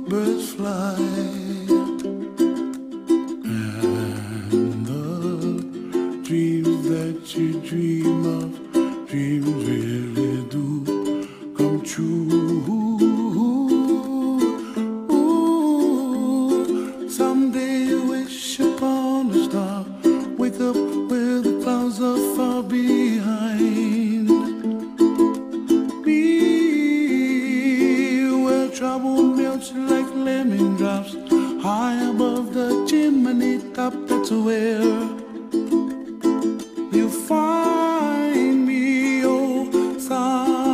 birds fly, and the dreams that you dream of, dreams really do come true. Someday you wish upon a star, wake up where the clouds are far behind. Be where trouble melts like lemon drops, high above the chimney top. That's where you find me, oh, somewhere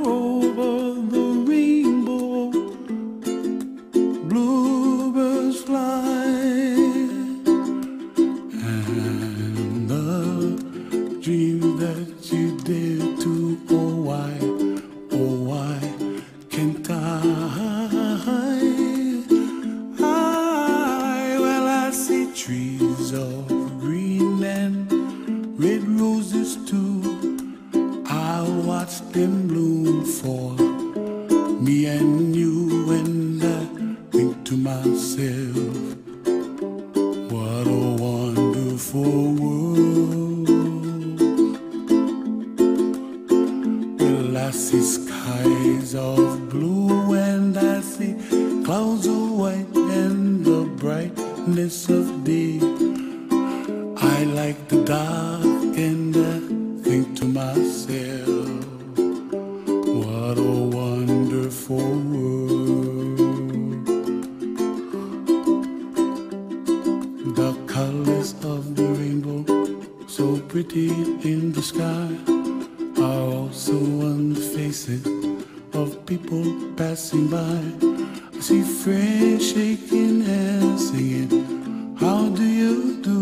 over the rainbow. Bluebirds fly, and the dream that you dare to, oh why can't well, I see trees of green and red roses too. I'll watch them bloom for me and you, and I think to myself, what a wonderful world. Well, I see skies of blue, and I see clouds of white, and the brightness of day. I like the dark, and I think to myself, what a wonderful world. The colors of the rainbow, so pretty in the sky, are also on the faces of people passing by. I see friends shaking hands, singing, how do you do?